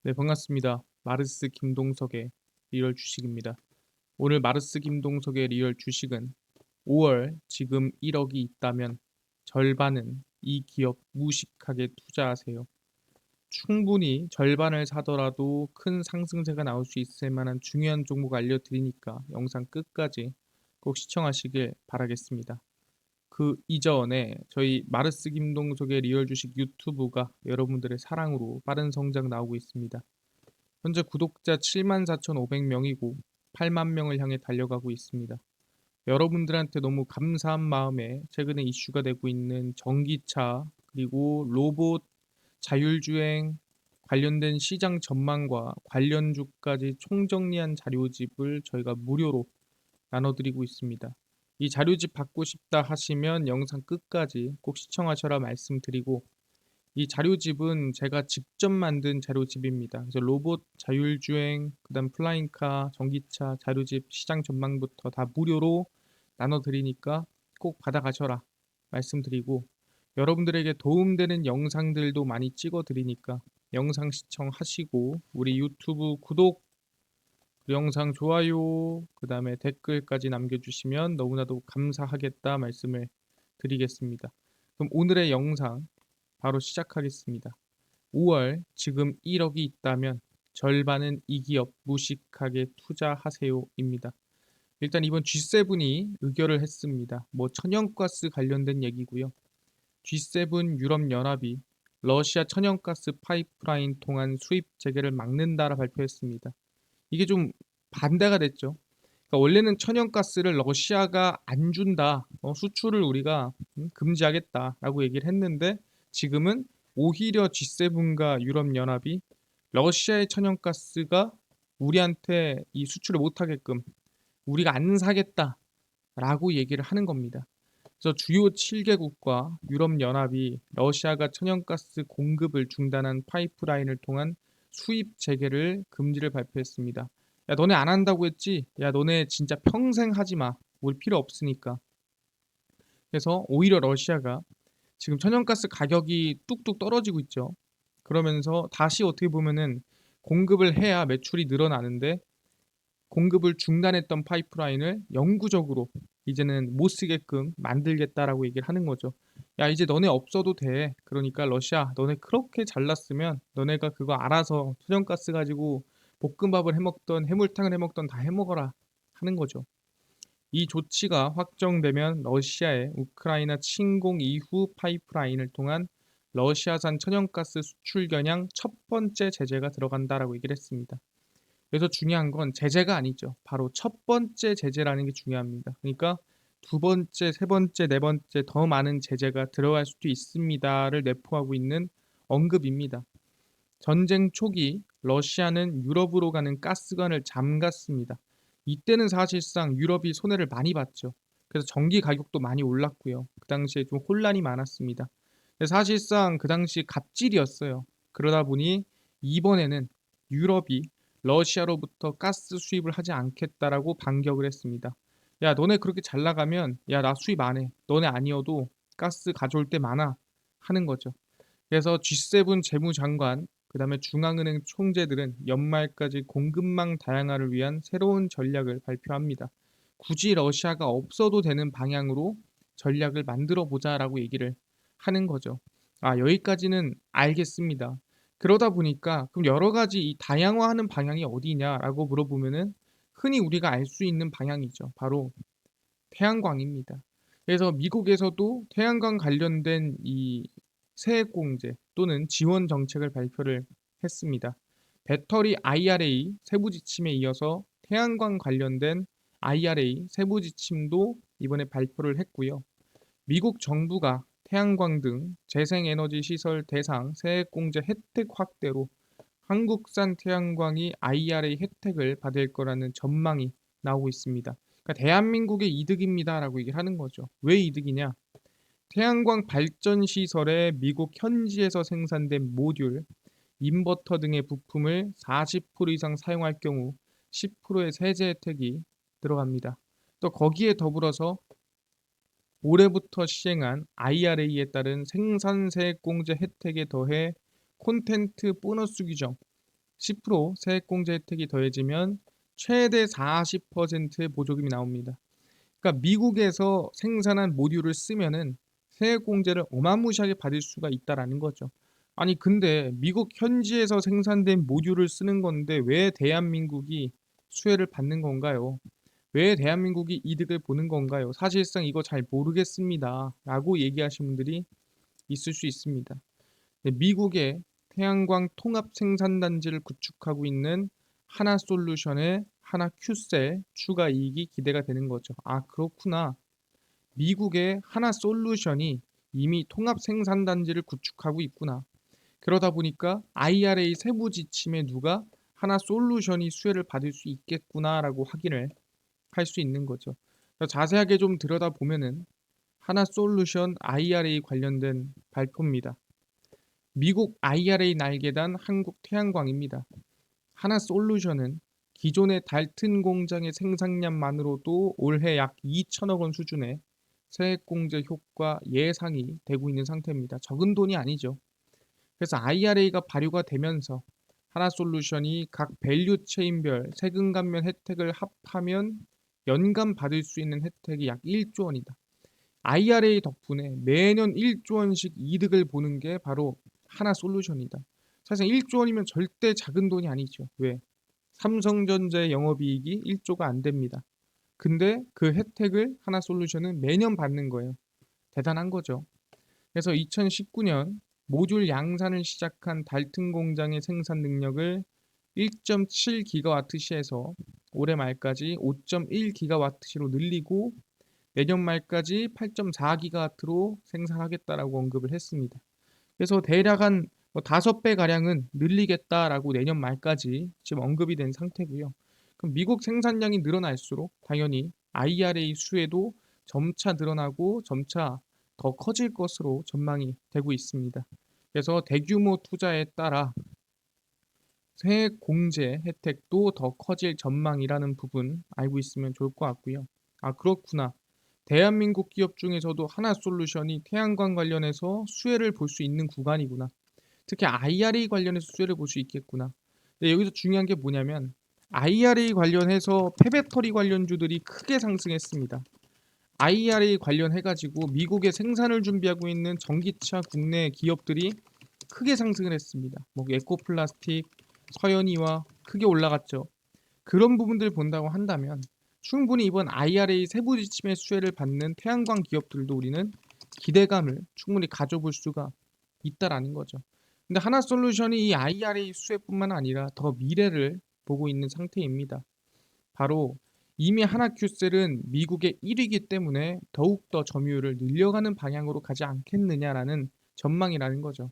네, 반갑습니다. 마르스 김동석의 리얼 주식입니다. 오늘 마르스 김동석의 리얼 주식은 5월 지금 1억이 있다면 절반은 이 기업 무식하게 투자하세요. 충분히 절반을 사더라도 큰 상승세가 나올 수 있을 만한 중요한 종목 알려드리니까 영상 끝까지 꼭 시청하시길 바라겠습니다. 그 이전에 저희 마르스 김동석의 리얼 주식 유튜브가 여러분들의 사랑으로 빠른 성장 나오고 있습니다. 현재 구독자 74,500명이고 8만 명을 향해 달려가고 있습니다. 여러분들한테 너무 감사한 마음에 최근에 이슈가 되고 있는 전기차 그리고 로봇, 자율주행 관련된 시장 전망과 관련주까지 총정리한 자료집을 저희가 무료로 나눠드리고 있습니다. 이 자료집 받고 싶다 하시면 영상 끝까지 꼭 시청하셔라 말씀드리고, 이 자료집은 제가 직접 만든 자료집입니다. 그래서 로봇, 자율주행, 그다음 플라잉카, 전기차 자료집 시장 전망부터 다 무료로 나눠드리니까 꼭 받아가셔라 말씀드리고, 여러분들에게 도움되는 영상들도 많이 찍어드리니까 영상 시청하시고 우리 유튜브 구독, 그 영상 좋아요, 그 다음에 댓글까지 남겨주시면 너무나도 감사하겠다 말씀을 드리겠습니다. 그럼 오늘의 영상 바로 시작하겠습니다. 5월 지금 1억이 있다면 절반은 이 기업 무식하게 투자하세요입니다. 일단 이번 G7이 의결을 했습니다. 뭐 천연가스 관련된 얘기고요. G7 유럽연합이 러시아 천연가스 파이프라인 통한 수입 재개를 막는다라 발표했습니다. 이게 좀 반대가 됐죠. 그러니까 원래는 천연가스를 러시아가 안 준다, 수출을 우리가 금지하겠다라고 얘기를 했는데, 지금은 오히려 G7과 유럽연합이 러시아의 천연가스가 우리한테 이 수출을 못하게끔 우리가 안 사겠다라고 얘기를 하는 겁니다. 그래서 주요 7개국과 유럽연합이 러시아가 천연가스 공급을 중단한 파이프라인을 통한 수입 재개를 금지를 발표했습니다. 야, 너네 안 한다고 했지? 야, 너네 진짜 평생 하지 마. 우리 필요 없으니까. 그래서 오히려 러시아가 지금 천연가스 가격이 뚝뚝 떨어지고 있죠. 그러면서 다시 어떻게 보면은 공급을 해야 매출이 늘어나는데, 공급을 중단했던 파이프라인을 영구적으로 이제는 못 쓰게끔 만들겠다라고 얘기를 하는 거죠. 야, 이제 너네 없어도 돼. 그러니까 러시아, 너네 그렇게 잘났으면 너네가 그거 알아서 천연가스 가지고 볶음밥을 해먹던 해물탕을 해먹던 다 해먹어라 하는 거죠. 이 조치가 확정되면 러시아의 우크라이나 침공 이후 파이프라인을 통한 러시아산 천연가스 수출 겨냥 첫 번째 제재가 들어간다라고 얘기를 했습니다. 그래서 중요한 건 제재가 아니죠. 바로 첫 번째 제재라는 게 중요합니다. 그러니까 두 번째, 세 번째, 네 번째 더 많은 제재가 들어갈 수도 있습니다를 내포하고 있는 언급입니다. 전쟁 초기 러시아는 유럽으로 가는 가스관을 잠갔습니다. 이때는 사실상 유럽이 손해를 많이 봤죠. 그래서 전기 가격도 많이 올랐고요. 그 당시에 좀 혼란이 많았습니다. 사실상 그 당시 갑질이었어요. 그러다 보니 이번에는 유럽이 러시아로부터 가스 수입을 하지 않겠다라고 반격을 했습니다. 야, 너네 그렇게 잘 나가면 야, 나 수입 안 해. 너네 아니어도 가스 가져올 때 많아 하는 거죠. 그래서 G7 재무장관, 그다음에 중앙은행 총재들은 연말까지 공급망 다양화를 위한 새로운 전략을 발표합니다. 굳이 러시아가 없어도 되는 방향으로 전략을 만들어 보자라고 얘기를 하는 거죠. 아, 여기까지는 알겠습니다. 그러다 보니까 그럼 여러 가지 이 다양화하는 방향이 어디냐라고 물어보면은 흔히 우리가 알 수 있는 방향이죠. 바로 태양광입니다. 그래서 미국에서도 태양광 관련된 이 세액공제 또는 지원 정책을 발표를 했습니다. 배터리 IRA 세부 지침에 이어서 태양광 관련된 IRA 세부 지침도 이번에 발표를 했고요. 미국 정부가 태양광 등 재생에너지 시설 대상 세액공제 혜택 확대로 한국산 태양광이 IRA 혜택을 받을 거라는 전망이 나오고 있습니다. 그러니까 대한민국의 이득입니다라고 얘기를 하는 거죠. 왜 이득이냐? 태양광 발전 시설에 미국 현지에서 생산된 모듈, 인버터 등의 부품을 40% 이상 사용할 경우 10%의 세제 혜택이 들어갑니다. 또 거기에 더불어서 올해부터 시행한 IRA에 따른 생산세액공제 혜택에 더해 콘텐트 보너스 규정, 10% 세액공제 혜택이 더해지면 최대 40%의 보조금이 나옵니다. 그러니까 미국에서 생산한 모듈을 쓰면은 세액공제를 어마무시하게 받을 수가 있다라는 거죠. 아니 근데 미국 현지에서 생산된 모듈을 쓰는 건데 왜 대한민국이 수혜를 받는 건가요? 왜 대한민국이 이득을 보는 건가요? 사실상 이거 잘 모르겠습니다. 라고 얘기하시는 분들이 있을 수 있습니다. 네, 미국의 태양광 통합 생산단지를 구축하고 있는 하나솔루션의 하나큐셀 추가 이익이 기대가 되는 거죠. 아, 그렇구나. 미국의 하나솔루션이 이미 통합 생산단지를 구축하고 있구나. 그러다 보니까 IRA 세부 지침에 누가 하나솔루션이 수혜를 받을 수 있겠구나라고 확인을 할 수 있는 거죠. 자세하게 좀 들여다보면은 하나솔루션 IRA 관련된 발표입니다. 미국 IRA 날개단 한국태양광입니다. 하나솔루션은 기존의 달튼 공장의 생산량만으로도 올해 약 2천억 원 수준의 세액공제 효과 예상이 되고 있는 상태입니다. 적은 돈이 아니죠. 그래서 IRA가 발효가 되면서 하나솔루션이 각 밸류 체인별 세금 감면 혜택을 합하면 연간 받을 수 있는 혜택이 약 1조 원이다. IRA 덕분에 매년 1조 원씩 이득을 보는 게 바로 하나솔루션이다. 사실 1조 원이면 절대 작은 돈이 아니죠. 왜? 삼성전자의 영업이익이 1조가 안 됩니다. 근데 그 혜택을 하나솔루션은 매년 받는 거예요. 대단한 거죠. 그래서 2019년 모듈 양산을 시작한 달튼 공장의 생산 능력을 1.7기가와트시에서 올해 말까지 5.1기가와트시로 늘리고 내년 말까지 8.4기가와트로 생산하겠다라고 언급을 했습니다. 그래서 대략 한 5배 가량은 늘리겠다라고 내년 말까지 지금 언급이 된 상태고요. 그럼 미국 생산량이 늘어날수록 당연히 IRA 수혜도 점차 늘어나고 점차 더 커질 것으로 전망이 되고 있습니다. 그래서 대규모 투자에 따라 세액 공제 혜택도 더 커질 전망이라는 부분 알고 있으면 좋을 것 같고요. 아, 그렇구나. 대한민국 기업 중에서도 하나솔루션이 태양광 관련해서 수혜를 볼 수 있는 구간이구나. 특히 IRA 관련해서 수혜를 볼 수 있겠구나. 근데 여기서 중요한 게 뭐냐면 IRA 관련해서 폐배터리 관련주들이 크게 상승했습니다. IRA 관련해가지고 미국에 생산을 준비하고 있는 전기차 국내 기업들이 크게 상승을 했습니다. 뭐 에코플라스틱, 서현이와 크게 올라갔죠. 그런 부분들 본다고 한다면 충분히 이번 IRA 세부 지침의 수혜를 받는 태양광 기업들도 우리는 기대감을 충분히 가져볼 수가 있다라는 거죠. 근데 하나솔루션이 이 IRA 수혜뿐만 아니라 더 미래를 보고 있는 상태입니다. 바로 이미 하나큐셀은 미국의 1위이기 때문에 더욱더 점유율을 늘려가는 방향으로 가지 않겠느냐라는 전망이라는 거죠.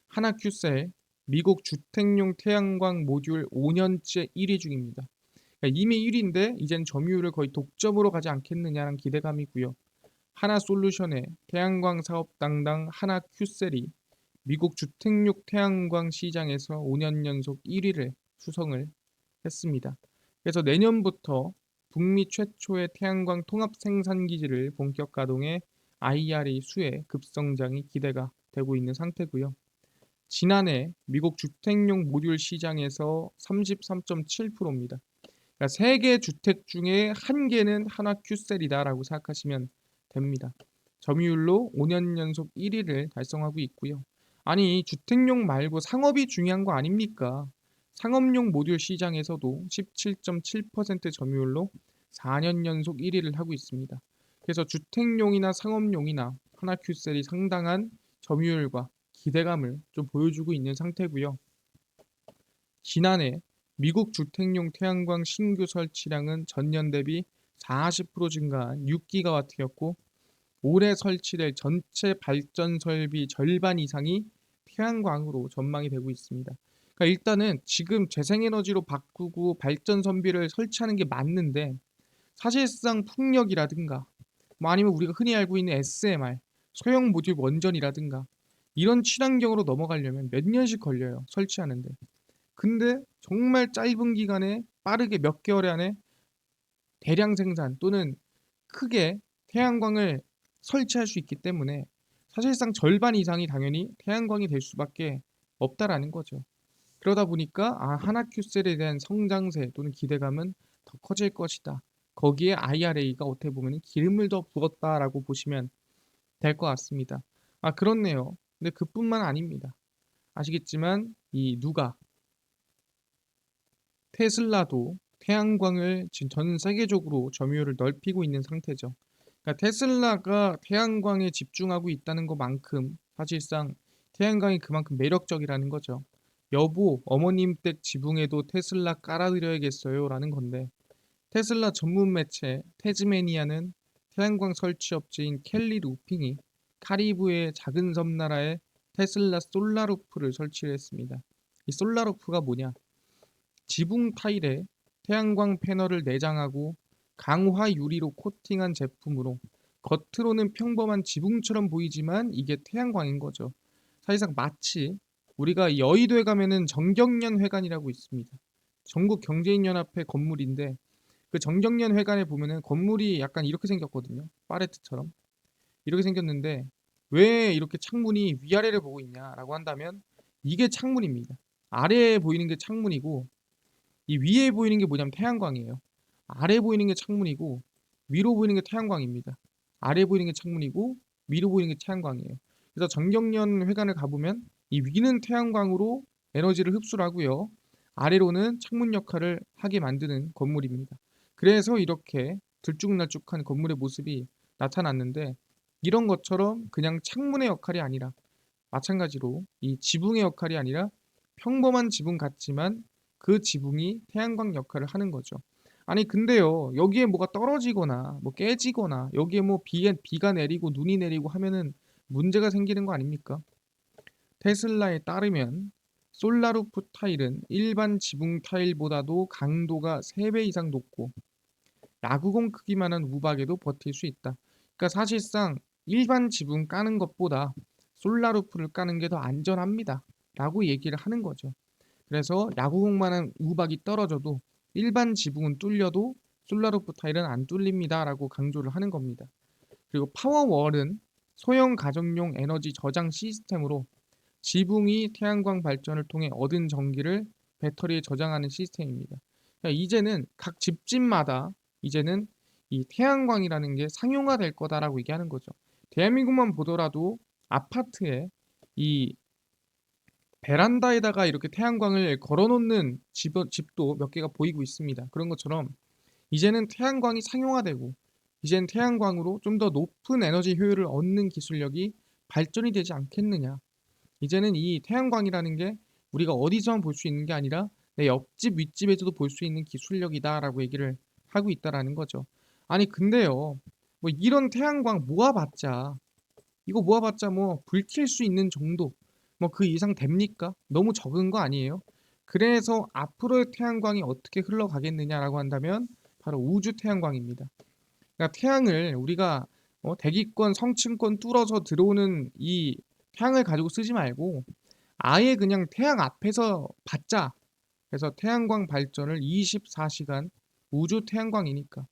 하나큐셀 미국 주택용 태양광 모듈 5년째 1위 중입니다. 그러니까 이미 1위인데 이젠 점유율을 거의 독점으로 가지 않겠느냐는 기대감이고요. 하나솔루션의 태양광 사업 담당 하나큐셀이 미국 주택용 태양광 시장에서 5년 연속 1위를 수성을 했습니다. 그래서 내년부터 북미 최초의 태양광 통합 생산 기지를 본격 가동해 IRA 수혜 급성장이 기대가 되고 있는 상태고요. 지난해 미국 주택용 모듈 시장에서 33.7%입니다. 그러니까 3개 주택 중에 1개는 하나큐셀이다라고 생각하시면 됩니다. 점유율로 5년 연속 1위를 달성하고 있고요. 아니 주택용 말고 상업이 중요한 거 아닙니까? 상업용 모듈 시장에서도 17.7% 점유율로 4년 연속 1위를 하고 있습니다. 그래서 주택용이나 상업용이나 하나큐셀이 상당한 점유율과 기대감을 좀 보여주고 있는 상태고요. 지난해 미국 주택용 태양광 신규 설치량은 전년 대비 40% 증가한 6기가와트였고 올해 설치될 전체 발전 설비 절반 이상이 태양광으로 전망이 되고 있습니다. 그러니까 일단은 지금 재생에너지로 바꾸고 발전 선비를 설치하는 게 맞는데 사실상 풍력이라든가 뭐 아니면 우리가 흔히 알고 있는 SMR 소형 모듈 원전이라든가 이런 친환경으로 넘어가려면 몇 년씩 걸려요 설치하는데. 근데 정말 짧은 기간에 빠르게 몇 개월 안에 대량 생산 또는 크게 태양광을 설치할 수 있기 때문에 사실상 절반 이상이 당연히 태양광이 될 수밖에 없다라는 거죠. 그러다 보니까 하나큐셀에 대한 성장세 또는 기대감은 더 커질 것이다. 거기에 IRA가 어떻게 보면 기름을 더 부었다라고 보시면 될 것 같습니다. 그렇네요. 근데 그뿐만 아닙니다. 아시겠지만 이 누가 테슬라도 태양광을 지금 전 세계적으로 점유율을 넓히고 있는 상태죠. 그러니까 테슬라가 태양광에 집중하고 있다는 것만큼 사실상 태양광이 그만큼 매력적이라는 거죠. 여보, 어머님 댁 지붕에도 테슬라 깔아드려야겠어요 라는 건데, 테슬라 전문 매체 테즈메니아는 태양광 설치 업체인 켈리 루핑이 카리브해의 작은 섬 나라에 테슬라 솔라루프를 설치를 했습니다. 이 솔라루프가 뭐냐? 지붕 타일에 태양광 패널을 내장하고 강화 유리로 코팅한 제품으로 겉으로는 평범한 지붕처럼 보이지만 이게 태양광인 거죠. 사실상 마치 우리가 여의도에 가면은 정경련 회관이라고 있습니다. 전국경제인연합회 건물인데 그 정경련 회관에 보면은 건물이 약간 이렇게 생겼거든요. 파레트처럼. 이렇게 생겼는데 왜 이렇게 창문이 위아래를 보고 있냐라고 한다면 이게 창문입니다. 아래에 보이는 게 창문이고 이 위에 보이는 게 뭐냐면 태양광이에요. 아래 보이는 게 창문이고 위로 보이는 게 태양광입니다. 아래 보이는 게 창문이고 위로 보이는 게 태양광이에요. 그래서 정경련 회관을 가보면 이 위는 태양광으로 에너지를 흡수를 하고요. 아래로는 창문 역할을 하게 만드는 건물입니다. 그래서 이렇게 들쭉날쭉한 건물의 모습이 나타났는데 이런 것처럼 그냥 창문의 역할이 아니라 마찬가지로 이 지붕의 역할이 아니라 평범한 지붕 같지만 그 지붕이 태양광 역할을 하는 거죠. 아니 근데요 여기에 뭐가 떨어지거나 뭐 깨지거나 여기에 뭐 비가 내리고 눈이 내리고 하면은 문제가 생기는 거 아닙니까? 테슬라에 따르면 솔라루프 타일은 일반 지붕 타일보다도 강도가 3배 이상 높고 야구공 크기만한 우박에도 버틸 수 있다. 그러니까 사실상 일반 지붕 까는 것보다 솔라루프를 까는 게 더 안전합니다. 라고 얘기를 하는 거죠. 그래서 야구공만한 우박이 떨어져도 일반 지붕은 뚫려도 솔라루프 타일은 안 뚫립니다. 라고 강조를 하는 겁니다. 그리고 파워월은 소형 가정용 에너지 저장 시스템으로 지붕이 태양광 발전을 통해 얻은 전기를 배터리에 저장하는 시스템입니다. 그러니까 이제는 각 집집마다 이제는 이 태양광이라는 게 상용화될 거다라고 얘기하는 거죠. 대한민국만 보더라도 아파트에 이 베란다에다가 이렇게 태양광을 걸어놓는 집도 몇 개가 보이고 있습니다. 그런 것처럼 이제는 태양광이 상용화되고 이제는 태양광으로 좀 더 높은 에너지 효율을 얻는 기술력이 발전이 되지 않겠느냐. 이제는 이 태양광이라는 게 우리가 어디서만 볼 수 있는 게 아니라 내 옆집 윗집에서도 볼 수 있는 기술력이다라고 얘기를 하고 있다라는 거죠. 아니 근데요. 뭐 이런 태양광 모아봤자 이거 모아봤자 뭐 불 켤 수 있는 정도 뭐 그 이상 됩니까? 너무 적은 거 아니에요? 그래서 앞으로의 태양광이 어떻게 흘러가겠느냐라고 한다면 바로 우주 태양광입니다. 그러니까 태양을 우리가 대기권, 성층권 뚫어서 들어오는 이 태양을 가지고 쓰지 말고 아예 그냥 태양 앞에서 받자. 그래서 태양광 발전을 24시간 우주 태양광이니까.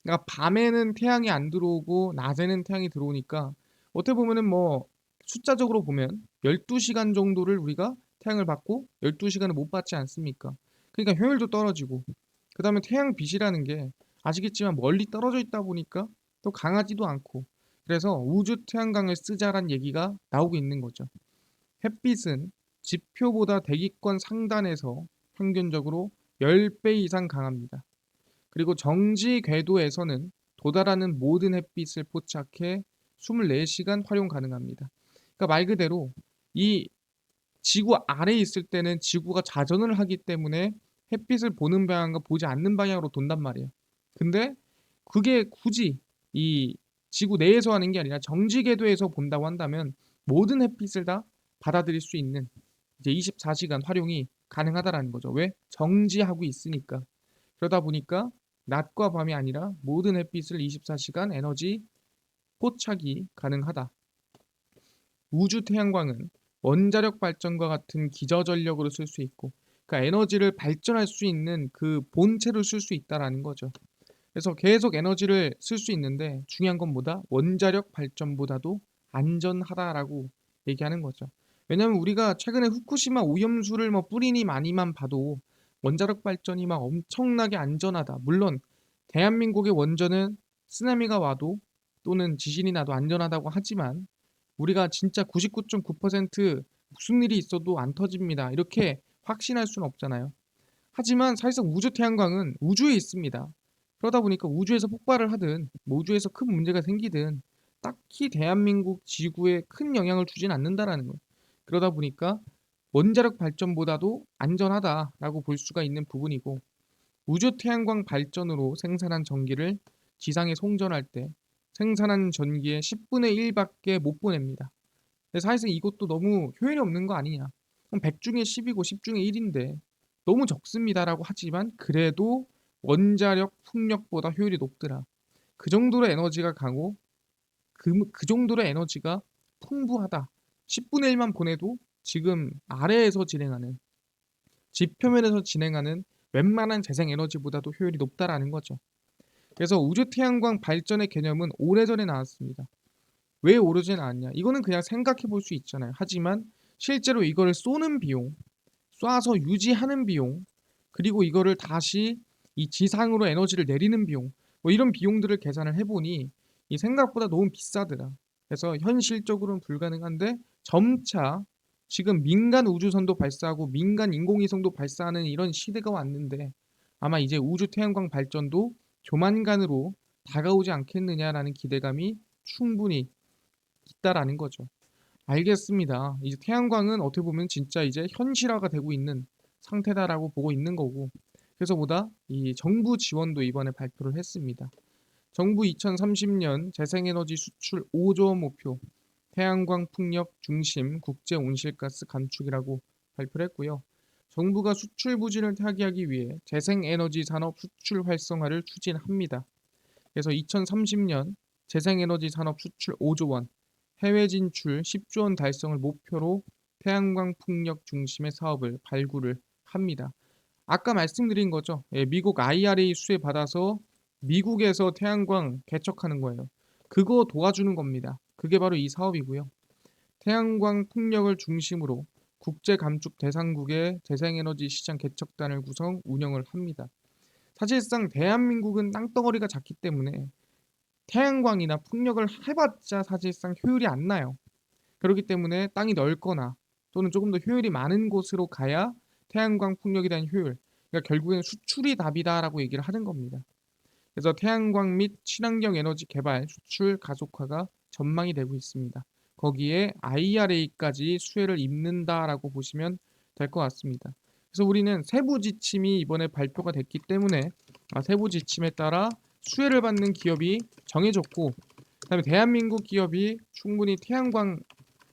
그러니까 밤에는 태양이 안 들어오고 낮에는 태양이 들어오니까 어떻게 보면은 뭐 숫자적으로 보면 12시간 정도를 우리가 태양을 받고 12시간을 못 받지 않습니까? 그러니까 효율도 떨어지고 그다음에 태양빛이라는 게 아시겠지만 멀리 떨어져 있다 보니까 또 강하지도 않고 그래서 우주 태양광을 쓰자란 얘기가 나오고 있는 거죠. 햇빛은 지표보다 대기권 상단에서 평균적으로 10배 이상 강합니다. 그리고 정지 궤도에서는 도달하는 모든 햇빛을 포착해 24시간 활용 가능합니다. 그러니까 말 그대로 이 지구 아래에 있을 때는 지구가 자전을 하기 때문에 햇빛을 보는 방향과 보지 않는 방향으로 돈단 말이에요. 근데 그게 굳이 이 지구 내에서 하는 게 아니라 정지 궤도에서 본다고 한다면 모든 햇빛을 다 받아들일 수 있는 이제 24시간 활용이 가능하다라는 거죠. 왜? 정지하고 있으니까. 그러다 보니까 낮과 밤이 아니라 모든 햇빛을 24시간 에너지 포착이 가능하다. 우주 태양광은 원자력 발전과 같은 기저전력으로 쓸 수 있고, 그러니까 에너지를 발전할 수 있는 그 본체로 쓸 수 있다라는 거죠. 그래서 계속 에너지를 쓸 수 있는데 중요한 건 뭐다? 원자력 발전보다도 안전하다라고 얘기하는 거죠. 왜냐면 우리가 최근에 후쿠시마 오염수를 뭐 뿌리니 마니만 봐도 원자력 발전이 막 엄청나게 안전하다. 물론 대한민국의 원전은 쓰나미가 와도 또는 지진이 나도 안전하다고 하지만 우리가 진짜 99.9% 무슨 일이 있어도 안 터집니다. 이렇게 확신할 수는 없잖아요. 하지만 사실상 우주 태양광은 우주에 있습니다. 그러다 보니까 우주에서 폭발을 하든 뭐 우주에서 큰 문제가 생기든 딱히 대한민국 지구에 큰 영향을 주진 않는다라는 거예요. 그러다 보니까 원자력 발전보다도 안전하다라고 볼 수가 있는 부분이고 우주 태양광 발전으로 생산한 전기를 지상에 송전할 때 생산한 전기의 10분의 1밖에 못 보냅니다. 근데 사실상 이것도 너무 효율이 없는 거 아니냐. 그럼 100 중에 10이고 10 중에 1인데 너무 적습니다라고 하지만 그래도 원자력, 풍력보다 효율이 높더라. 그 정도로 에너지가 강고 그 정도로 에너지가 풍부하다. 10분의 1만 보내도 지금 아래에서 진행하는 지표면에서 진행하는 웬만한 재생 에너지보다도 효율이 높다라는 거죠. 그래서 우주 태양광 발전의 개념은 오래전에 나왔습니다. 왜 오래전에 나왔냐? 이거는 그냥 생각해 볼 수 있잖아요. 하지만 실제로 이거를 쏘는 비용, 쏴서 유지하는 비용, 그리고 이거를 다시 이 지상으로 에너지를 내리는 비용, 뭐 이런 비용들을 계산을 해보니 이 생각보다 너무 비싸더라. 그래서 현실적으로는 불가능한데 점차 지금 민간 우주선도 발사하고 민간 인공위성도 발사하는 이런 시대가 왔는데 아마 이제 우주 태양광 발전도 조만간으로 다가오지 않겠느냐라는 기대감이 충분히 있다라는 거죠. 알겠습니다. 이제 태양광은 어떻게 보면 진짜 이제 현실화가 되고 있는 상태다라고 보고 있는 거고. 그래서 보다 이 정부 지원도 이번에 발표를 했습니다. 정부 2030년 재생에너지 수출 5조 원 목표, 태양광 풍력 중심 국제 온실가스 감축이라고 발표를 했고요. 정부가 수출 부진을 타개하기 위해 재생에너지 산업 수출 활성화를 추진합니다. 그래서 2030년 재생에너지 산업 수출 5조 원, 해외 진출 10조 원 달성을 목표로 태양광 풍력 중심의 사업을 발굴을 합니다. 아까 말씀드린 거죠. 예, 미국 IRA 수혜 받아서 미국에서 태양광 개척하는 거예요. 그거 도와주는 겁니다. 그게 바로 이 사업이고요. 태양광 풍력을 중심으로 국제 감축 대상국의 재생에너지 시장 개척단을 구성 운영을 합니다. 사실상 대한민국은 땅덩어리가 작기 때문에 태양광이나 풍력을 해봤자 사실상 효율이 안 나요. 그렇기 때문에 땅이 넓거나 또는 조금 더 효율이 많은 곳으로 가야 태양광 풍력에 대한 효율, 그러니까 결국엔 수출이 답이다라고 얘기를 하는 겁니다. 그래서 태양광 및 친환경 에너지 개발, 수출 가속화가 전망이 되고 있습니다. 거기에 IRA까지 수혜를 입는다라고 보시면 될 것 같습니다. 그래서 우리는 세부 지침이 이번에 발표가 됐기 때문에 세부 지침에 따라 수혜를 받는 기업이 정해졌고 그다음에 대한민국 기업이 충분히 태양광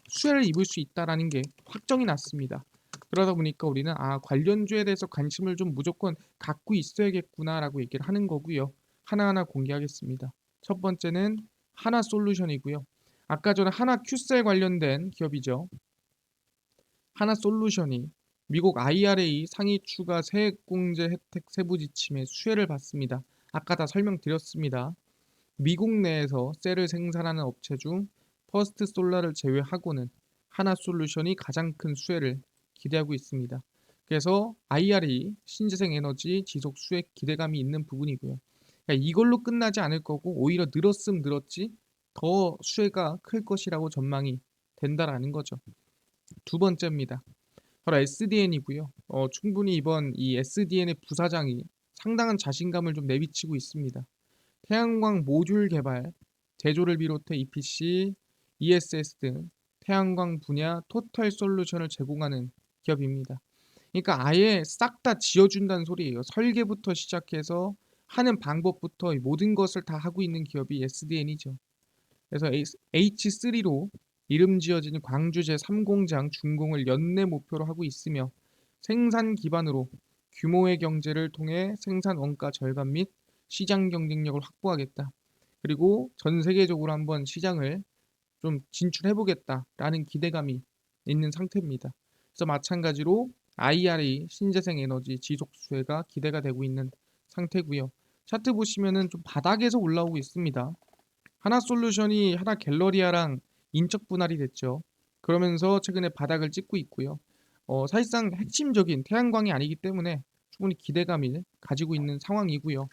수혜를 입을 수 있다라는 게 확정이 났습니다. 그러다 보니까 우리는 관련주에 대해서 관심을 좀 무조건 갖고 있어야겠구나라고 얘기를 하는 거고요. 하나하나 공개하겠습니다. 첫 번째는 하나솔루션이고요. 아까 전에 하나큐셀 관련된 기업이죠. 하나솔루션이 미국 IRA 상위 추가 세액공제 혜택 세부 지침의 수혜를 받습니다. 아까 다 설명드렸습니다. 미국 내에서 셀을 생산하는 업체 중 퍼스트솔라를 제외하고는 하나솔루션이 가장 큰 수혜를 기대하고 있습니다. 그래서 IRA 신재생 에너지 지속 수혜 기대감이 있는 부분이고요. 그러니까 이걸로 끝나지 않을 거고 오히려 늘었음 늘었지 더 수혜가 클 것이라고 전망이 된다라는 거죠. 두 번째입니다. 바로 SDN이고요. 충분히 이번 이 SDN의 부사장이 상당한 자신감을 좀 내비치고 있습니다. 태양광 모듈 개발, 제조를 비롯해 EPC, ESS 등 태양광 분야 토탈 솔루션을 제공하는 기업입니다. 그러니까 아예 싹 다 지어준다는 소리예요. 설계부터 시작해서 하는 방법부터 모든 것을 다 하고 있는 기업이 SDN이죠. 그래서 H3로 이름 지어진 광주 제3공장 준공을 연내 목표로 하고 있으며 생산 기반으로 규모의 경제를 통해 생산 원가 절감 및 시장 경쟁력을 확보하겠다. 그리고 전 세계적으로 한번 시장을 좀 진출해 보겠다라는 기대감이 있는 상태입니다. 그래서 마찬가지로 IRA 신재생 에너지 지속 수혜가 기대가 되고 있는 상태고요. 차트 보시면은 좀 바닥에서 올라오고 있습니다. 하나솔루션이 하나갤러리아랑 인적 분할이 됐죠. 그러면서 최근에 바닥을 찍고 있고요. 사실상 핵심적인 태양광이 아니기 때문에 충분히 기대감을 가지고 있는 상황이고요.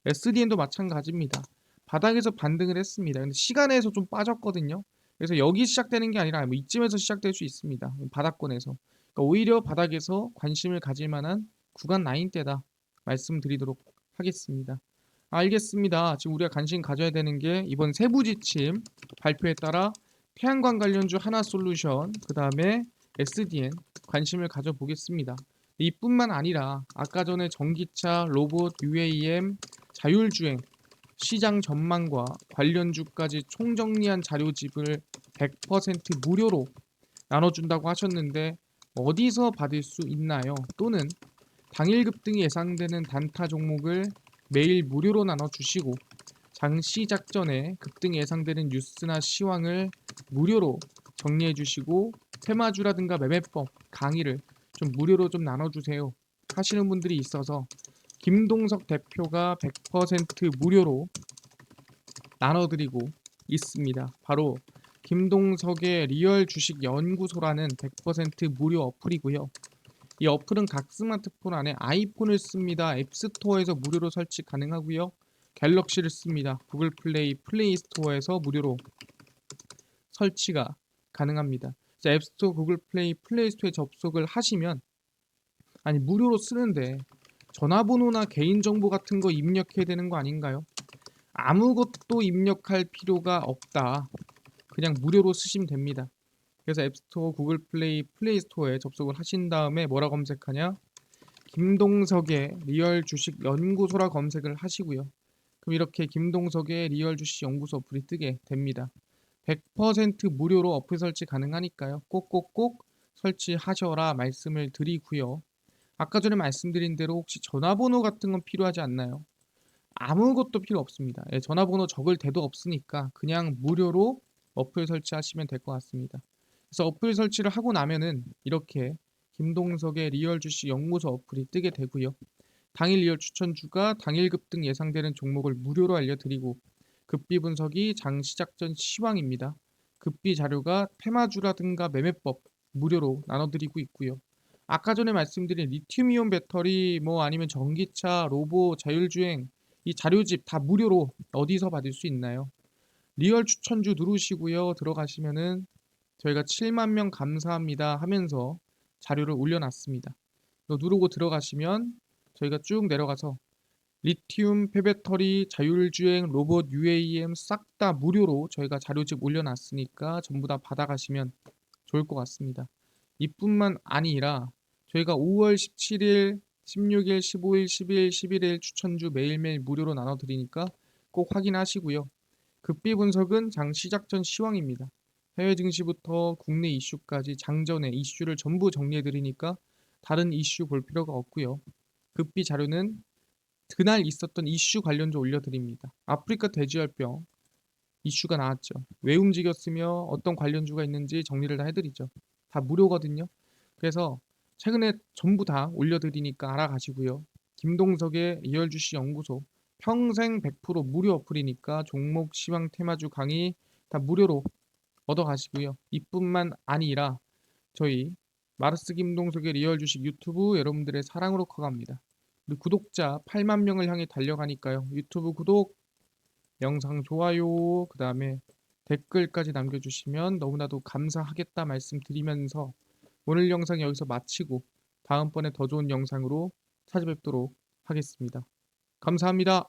SDN도 마찬가지입니다. 바닥에서 반등을 했습니다. 근데 시간에서 좀 빠졌거든요. 그래서 여기 시작되는 게 아니라 뭐 이쯤에서 시작될 수 있습니다. 바닥권에서. 그러니까 오히려 바닥에서 관심을 가질 만한 구간 라인대다 말씀드리도록 하겠습니다. 알겠습니다. 지금 우리가 관심 가져야 되는 게 이번 세부 지침 발표에 따라 태양광 관련주 하나솔루션, 그 다음에 SDN 관심을 가져보겠습니다. 이뿐만 아니라 아까 전에 전기차, 로봇, UAM, 자율주행, 시장 전망과 관련주까지 총정리한 자료집을 100% 무료로 나눠준다고 하셨는데 어디서 받을 수 있나요? 또는 당일 급등이 예상되는 단타 종목을 매일 무료로 나눠주시고 장 시작 전에 급등이 예상되는 뉴스나 시황을 무료로 정리해 주시고 테마주라든가 매매법 강의를 좀 무료로 좀 나눠주세요 하시는 분들이 있어서 김동석 대표가 100% 무료로 나눠드리고 있습니다. 바로 김동석의 리얼 주식 연구소라는 100% 무료 어플이고요. 이 어플은 각 스마트폰 안에 아이폰을 씁니다. 앱스토어에서 무료로 설치 가능하고요. 갤럭시를 씁니다. 구글 플레이, 플레이 스토어에서 무료로 설치가 가능합니다. 앱스토어, 구글 플레이, 플레이 스토어에 접속을 하시면 아니 무료로 쓰는데 전화번호나 개인정보 같은 거 입력해야 되는 거 아닌가요? 아무것도 입력할 필요가 없다. 그냥 무료로 쓰시면 됩니다. 그래서 앱스토어, 구글 플레이, 플레이 스토어에 접속을 하신 다음에 뭐라 검색하냐? 김동석의 리얼 주식 연구소라 검색을 하시고요. 그럼 이렇게 김동석의 리얼 주식 연구소 어플이 뜨게 됩니다. 100% 무료로 어플 설치 가능하니까요. 꼭꼭꼭 설치하셔라 말씀을 드리고요. 아까 전에 말씀드린 대로 혹시 전화번호 같은 건 필요하지 않나요? 아무것도 필요 없습니다. 전화번호 적을 데도 없으니까 그냥 무료로 어플 설치하시면 될 것 같습니다. 그래서 어플 설치를 하고 나면은 이렇게 김동석의 리얼 주식 연구소 어플이 뜨게 되고요. 당일 리얼 추천주가 당일 급등 예상되는 종목을 무료로 알려드리고 급비 분석이 장 시작 전 시황입니다. 급비 자료가 테마주라든가 매매법 무료로 나눠드리고 있고요. 아까 전에 말씀드린 리튬이온 배터리 뭐 아니면 전기차, 로봇, 자율주행 이 자료집 다 무료로 어디서 받을 수 있나요? 리얼 추천주 누르시고요. 들어가시면은 저희가 7만 명 감사합니다 하면서 자료를 올려놨습니다. 누르고 들어가시면 저희가 쭉 내려가서 리튬, 폐배터리, 자율주행, 로봇, UAM 싹 다 무료로 저희가 자료집 올려놨으니까 전부 다 받아가시면 좋을 것 같습니다. 이뿐만 아니라 저희가 5월 17일, 16일, 15일, 10일, 11일 추천주 매일매일 무료로 나눠드리니까 꼭 확인하시고요. 급비 분석은 장 시작 전 시황입니다. 해외 증시부터 국내 이슈까지 장전의 이슈를 전부 정리해드리니까 다른 이슈 볼 필요가 없고요. 급비 자료는 그날 있었던 이슈 관련주 올려드립니다. 아프리카 돼지열병 이슈가 나왔죠. 왜 움직였으며 어떤 관련주가 있는지 정리를 다 해드리죠. 다 무료거든요. 그래서 최근에 전부 다 올려드리니까 알아가시고요. 김동석의 리얼주식 연구소 평생 100% 무료 어플이니까 종목 시황 테마주 강의 다 무료로 얻어가시고요. 이뿐만 아니라 저희 마르스 김동석의 리얼주식 유튜브 여러분들의 사랑으로 커갑니다. 우리 구독자 8만 명을 향해 달려가니까요. 유튜브 구독, 영상 좋아요, 그 다음에 댓글까지 남겨주시면 너무나도 감사하겠다 말씀드리면서 오늘 영상 여기서 마치고 다음번에 더 좋은 영상으로 찾아뵙도록 하겠습니다. 감사합니다.